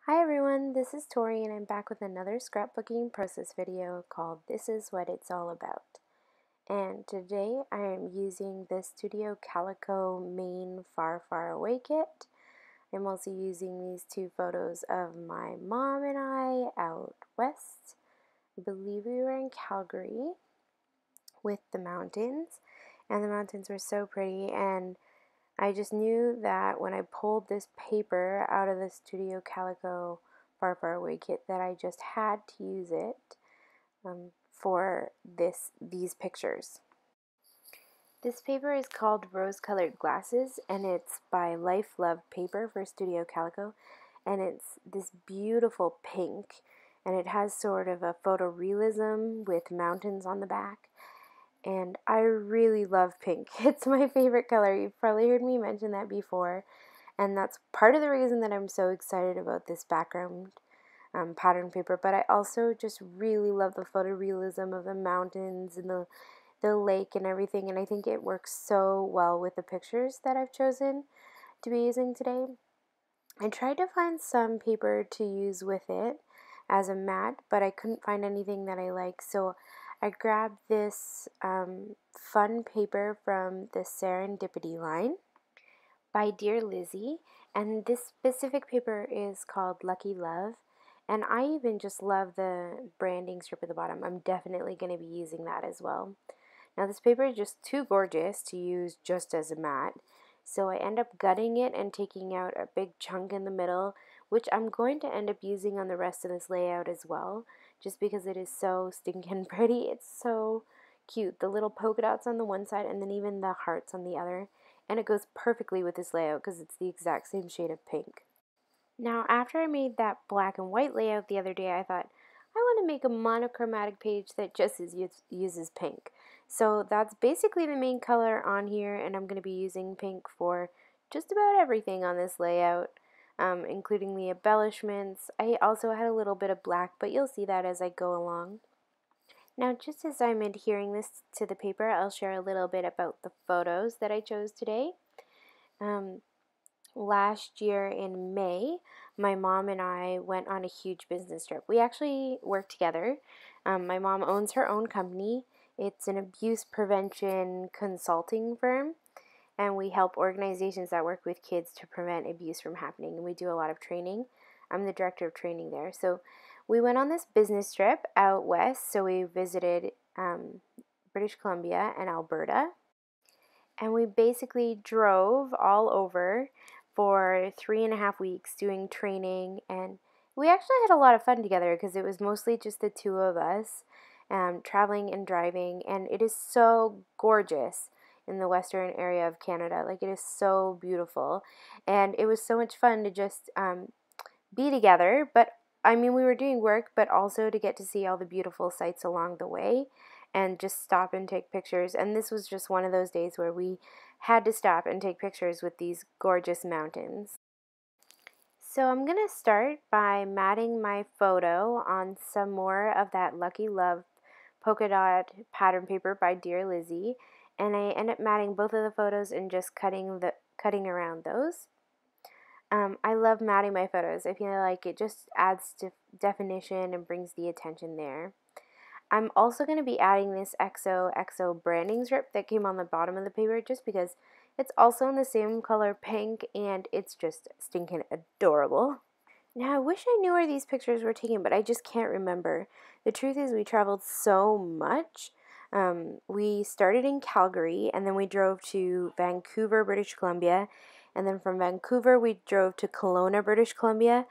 Hi everyone, this is Tori and I'm back with another scrapbooking process video called This Is What It's All About. And today I am using the Studio Calico Maine Far Far Away kit. I'm also using these two photos of my mom and I out west. I believe we were in Calgary with the mountains, and the mountains were so pretty, and I just knew that when I pulled this paper out of the Studio Calico Far Far Away kit that I just had to use it for these pictures. This paper is called Rose Colored Glasses, and it's by Life Love Paper for Studio Calico, and it's this beautiful pink, and it has sort of a photorealism with mountains on the back. And I really love pink. It's my favorite color. You've probably heard me mention that before. And that's part of the reason that I'm so excited about this background pattern paper. But I also just really love the photorealism of the mountains and the lake and everything. And I think it works so well with the pictures that I've chosen to be using today. I tried to find some paper to use with it as a mat, but I couldn't find anything that I like. So I grabbed this fun paper from the Serendipity line by Dear Lizzie, and this specific paper is called Lucky Love, and I even just love the branding strip at the bottom. I'm definitely going to be using that as well. Now this paper is just too gorgeous to use just as a mat, so I end up gutting it and taking out a big chunk in the middle, which I'm going to end up using on the rest of this layout as well, just because it is so stinking pretty. It's so cute. The little polka dots on the one side and then even the hearts on the other. And it goes perfectly with this layout because it's the exact same shade of pink. Now, after I made that black and white layout the other day, I thought, I want to make a monochromatic page that just uses pink. So that's basically the main color on here, and I'm going to be using pink for just about everything on this layout, including the embellishments. I also had a little bit of black, but you'll see that as I go along. Now, just as I'm adhering this to the paper, I'll share a little bit about the photos that I chose today. Last year in May, my mom and I went on a huge business trip. We actually work together. My mom owns her own company. It's an abuse prevention consulting firm, and we help organizations that work with kids to prevent abuse from happening, and we do a lot of training. I'm the director of training there. So we went on this business trip out west, so we visited British Columbia and Alberta, and we basically drove all over for 3.5 weeks doing training, and we actually had a lot of fun together because it was mostly just the two of us traveling and driving, and it is so gorgeous in the western area of Canada. Like, it is so beautiful, and it was so much fun to just be together. But I mean, we were doing work, but also to get to see all the beautiful sights along the way and just stop and take pictures. And this was just one of those days where we had to stop and take pictures with these gorgeous mountains. So I'm going to start by matting my photo on some more of that Lucky Love polka dot pattern paper by Dear Lizzie, and I end up matting both of the photos and just cutting around those. I love matting my photos. I feel like it just adds to definition and brings the attention there. I'm also going to be adding this XOXO branding strip that came on the bottom of the paper just because it's also in the same color pink and it's just stinking adorable. Now, I wish I knew where these pictures were taken, but I just can't remember. The truth is, we traveled so much. We started in Calgary, and then we drove to Vancouver, British Columbia, and then from Vancouver, we drove to Kelowna, British Columbia,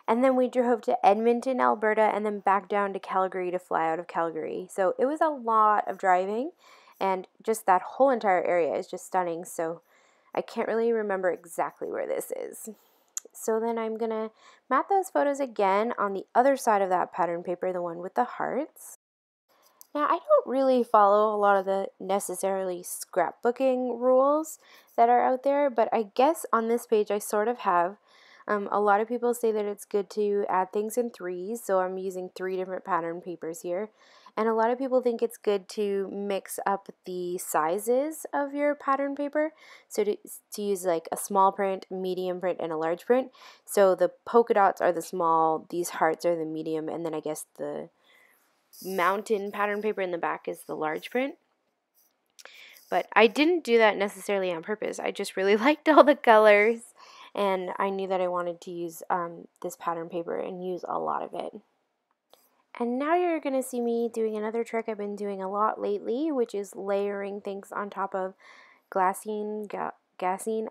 and then we drove to Edmonton, Alberta, and then back down to Calgary to fly out of Calgary. So it was a lot of driving, and just that whole entire area is just stunning, so I can't really remember exactly where this is. So then I'm going to mat those photos again on the other side of that pattern paper, the one with the hearts. Now, I don't really follow a lot of the necessarily scrapbooking rules that are out there, but I guess on this page I sort of have. A lot of people say that it's good to add things in threes, so I'm using 3 different pattern papers here. And a lot of people think it's good to mix up the sizes of your pattern paper. So to use like a small print, medium print, and a large print. So the polka dots are the small, these hearts are the medium, and then I guess the mountain pattern paper in the back is the large print. But I didn't do that necessarily on purpose. I just really liked all the colors, and I knew that I wanted to use this pattern paper and use a lot of it. And now you're going to see me doing another trick I've been doing a lot lately, which is layering things on top of gassine.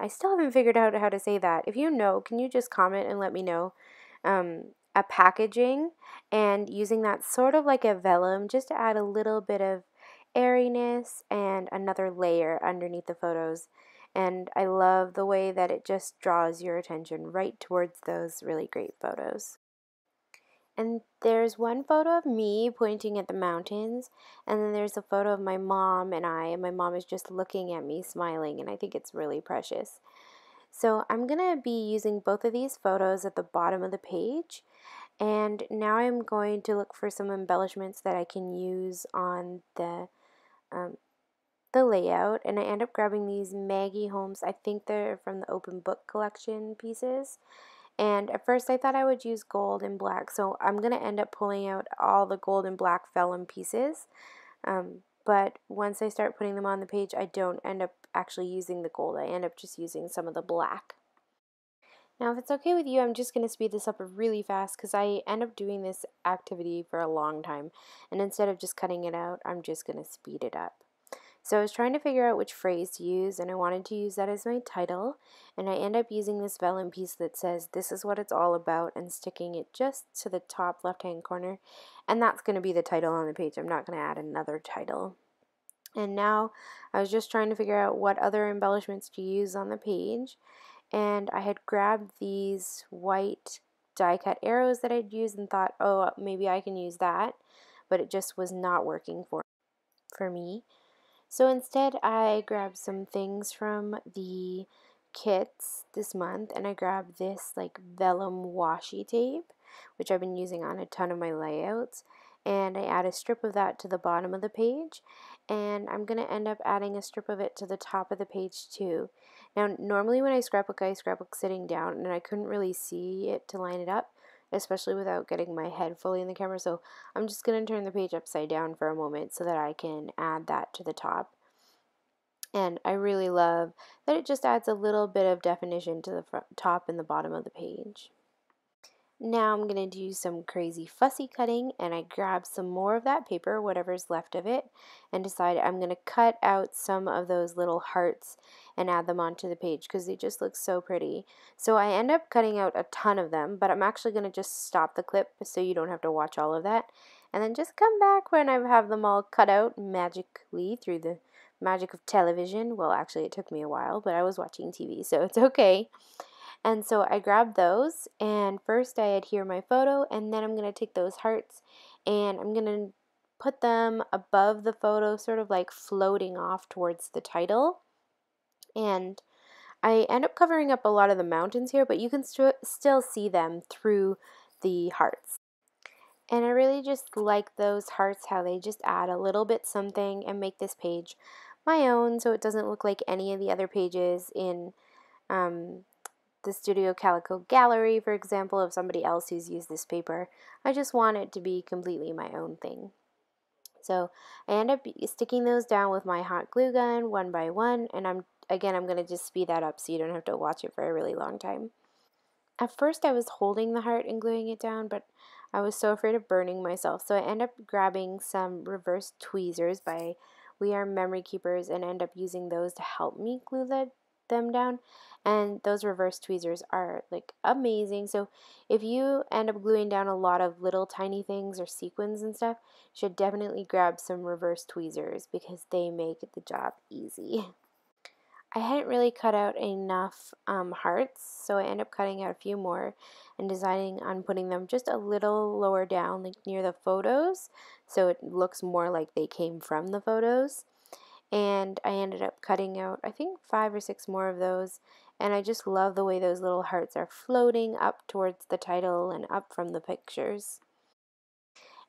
I still haven't figured out how to say that. If you know, can you just comment and let me know? A packaging, and using that sort of like a vellum just to add a little bit of airiness and another layer underneath the photos. And I love the way that it just draws your attention right towards those really great photos. And there's one photo of me pointing at the mountains, and then there's a photo of my mom and and my mom is just looking at me smiling, and I think it's really precious. So I'm going to be using both of these photos at the bottom of the page, and now I'm going to look for some embellishments that I can use on the layout, and I end up grabbing these Maggie Holmes. I think they're from the Open Book Collection pieces. And at first I thought I would use gold and black, so I'm going to end up pulling out all the gold and black vellum pieces. But once I start putting them on the page, I don't end up actually using the gold. I end up just using some of the black. Now, if it's okay with you, I'm just going to speed this up really fast because I end up doing this activity for a long time. And instead of just cutting it out, I'm just going to speed it up. So I was trying to figure out which phrase to use, and I wanted to use that as my title, and I end up using this vellum piece that says, "This is what it's all about," and sticking it just to the top left-hand corner, and that's going to be the title on the page. I'm not going to add another title. And now I was just trying to figure out what other embellishments to use on the page, and I had grabbed these white die-cut arrows that I'd used and thought, oh, maybe I can use that, but it just was not working for me. So instead, I grabbed some things from the kits this month, and I grabbed this like vellum washi tape, which I've been using on a ton of my layouts, and I add a strip of that to the bottom of the page, and I'm going to end up adding a strip of it to the top of the page too. Now, normally when I scrapbook sitting down, and I couldn't really see it to line it up, especially without getting my head fully in the camera, so I'm just going to turn the page upside down for a moment so that I can add that to the top. And I really love that it just adds a little bit of definition to the top and the bottom of the page. Now I'm going to do some crazy fussy cutting, and I grab some more of that paper, whatever's left of it, and decide I'm going to cut out some of those little hearts and add them onto the page because they just look so pretty. So I end up cutting out a ton of them, but I'm actually going to just stop the clip so you don't have to watch all of that, and then just come back when I have them all cut out magically through the magic of television. Well, actually it took me a while, but I was watching TV, so it's okay. And so I grabbed those, and first I adhere my photo, and then I'm going to take those hearts and I'm going to put them above the photo, sort of like floating off towards the title. And I end up covering up a lot of the mountains here, but you can still see them through the hearts. And I really just like those hearts, how they just add a little bit something and make this page my own, so it doesn't look like any of the other pages in the Studio Calico gallery, for example, of somebody else who's used this paper. I just want it to be completely my own thing. So I end up sticking those down with my hot glue gun one by one, and I'm going to just speed that up so you don't have to watch it for a really long time. At first I was holding the heart and gluing it down, but I was so afraid of burning myself, so I end up grabbing some reverse tweezers by We Are Memory Keepers and end up using those to help me glue them down. And those reverse tweezers are like amazing. So if you end up gluing down a lot of little tiny things or sequins and stuff, you should definitely grab some reverse tweezers because they make the job easy. I hadn't really cut out enough hearts, so I ended up cutting out a few more and deciding on putting them just a little lower down, like near the photos, so it looks more like they came from the photos. And I ended up cutting out, I think, 5 or 6 more of those, and I just love the way those little hearts are floating up towards the title and up from the pictures.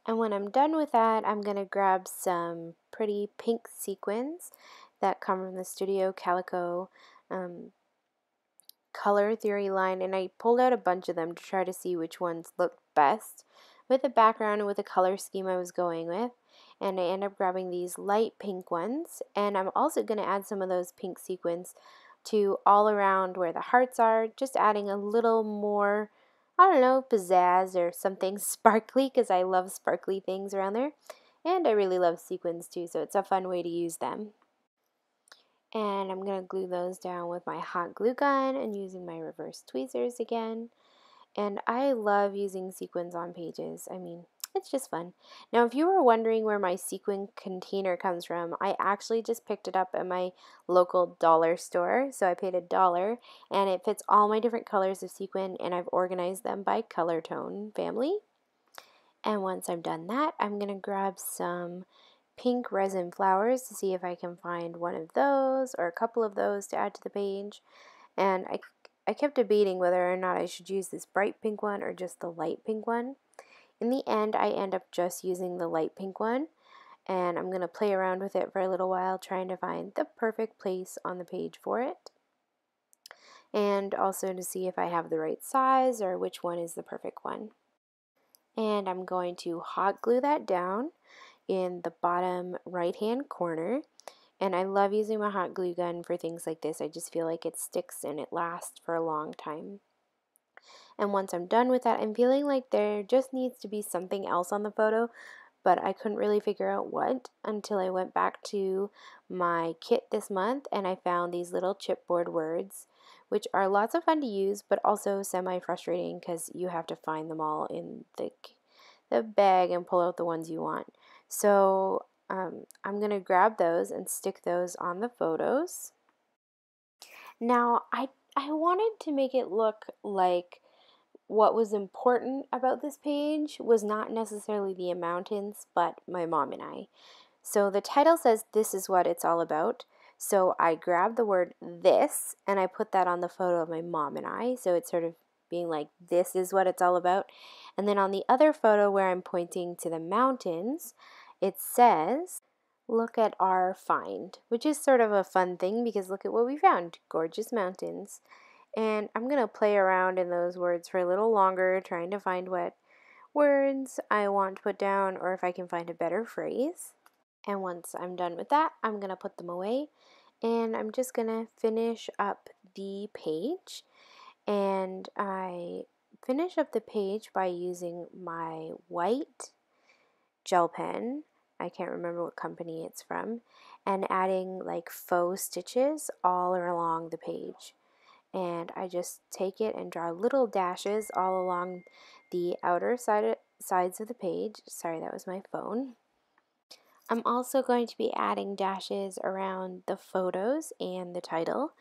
And when I'm done with that, I'm going to grab some pretty pink sequins that come from the Studio Calico color theory line, and I pulled out a bunch of them to try to see which ones looked best with the background and with the color scheme I was going with. And I end up grabbing these light pink ones, and I'm also going to add some of those pink sequins to all around where the hearts are, just adding a little more, I don't know, pizzazz or something sparkly, because I love sparkly things around there. And I really love sequins too, so it's a fun way to use them. And I'm going to glue those down with my hot glue gun and using my reverse tweezers again. And I love using sequins on pages. I mean, it's just fun. Now, if you were wondering where my sequin container comes from, I actually just picked it up at my local dollar store. So I paid $1 and it fits all my different colors of sequin, and I've organized them by color tone family. And once I've done that, I'm going to grab some pink resin flowers to see if I can find one of those or a couple of those to add to the page. And I kept debating whether or not I should use this bright pink one or just the light pink one. In the end, I end up just using the light pink one, and I'm going to play around with it for a little while, trying to find the perfect place on the page for it, and also to see if I have the right size or which one is the perfect one. And I'm going to hot glue that down in the bottom right hand corner. And I love using my hot glue gun for things like this. I just feel like it sticks and it lasts for a long time. And once I'm done with that, I'm feeling like there just needs to be something else on the photo, but I couldn't really figure out what until I went back to my kit this month and I found these little chipboard words, which are lots of fun to use, but also semi-frustrating because you have to find them all in the bag and pull out the ones you want. So I'm going to grab those and stick those on the photos. Now, I wanted to make it look like what was important about this page was not necessarily the mountains, but my mom and I. So the title says, "This is what it's all about." So I grabbed the word "this" and I put that on the photo of my mom and I. So it's sort of being like, this is what it's all about. And then on the other photo where I'm pointing to the mountains, it says, "Look at our find," which is sort of a fun thing because look at what we found, gorgeous mountains. And I'm going to play around in those words for a little longer, trying to find what words I want to put down or if I can find a better phrase. And once I'm done with that, I'm going to put them away and I'm just going to finish up the page. And I finish up the page by using my white gel pen. I can't remember what company it's from, and adding like faux stitches all along the page. And I just take it and draw little dashes all along the outer sides of the page. Sorry, that was my phone. I'm also going to be adding dashes around the photos and the title,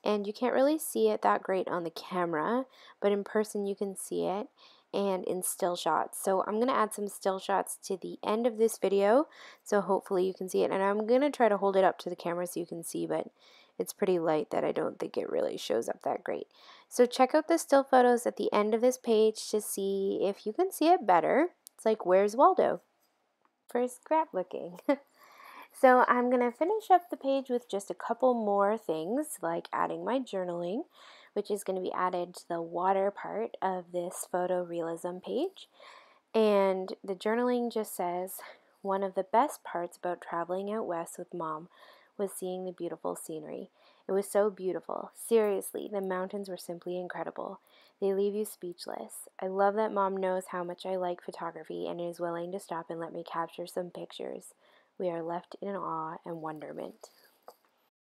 and you can't really see it that great on the camera, but in person you can see it, and in still shots. So I'm going to add some still shots to the end of this video, so hopefully you can see it, and I'm going to try to hold it up to the camera so you can see, but it's pretty light that I don't think it really shows up that great. So check out the still photos at the end of this page to see if you can see it better. It's like, where's Waldo? For scrapbooking. So I'm going to finish up the page with just a couple more things, like adding my journaling, which is going to be added to the water part of this photo realism page. And the journaling just says, "One of the best parts about traveling out west with Mom was seeing the beautiful scenery. It was so beautiful. Seriously, the mountains were simply incredible. They leave you speechless. I love that Mom knows how much I like photography and is willing to stop and let me capture some pictures. We are left in awe and wonderment."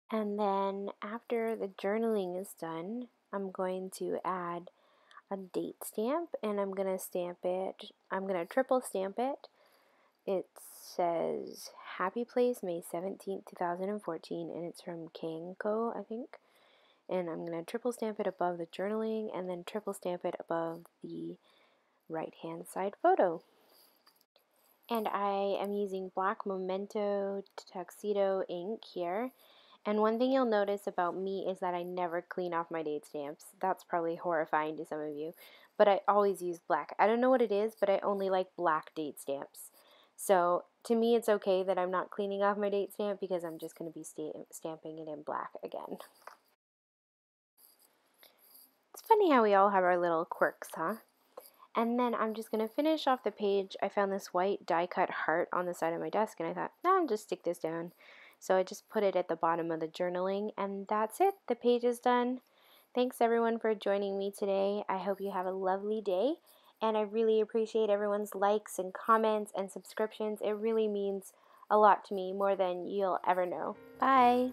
And then after the journaling is done, I'm going to add a date stamp, and I'm going to stamp it. I'm going to triple stamp it. It says Happy Place, May 17th, 2014, and it's from Kanko, I think. And I'm going to triple stamp it above the journaling and then triple stamp it above the right hand side photo. And I am using black Memento Tuxedo ink here, And one thing you'll notice about me is that I never clean off my date stamps. That's probably horrifying to some of you, but I always use black. I don't know what it is, but I only like black date stamps. So to me, it's okay that I'm not cleaning off my date stamp because I'm just going to be stamping it in black again. It's funny how we all have our little quirks, huh? And then I'm just going to finish off the page. I found this white die cut heart on the side of my desk and I thought, no, I'll just stick this down. So I just put it at the bottom of the journaling and that's it. The page is done. Thanks everyone for joining me today. I hope you have a lovely day and I really appreciate everyone's likes and comments and subscriptions. It really means a lot to me, more than you'll ever know. Bye!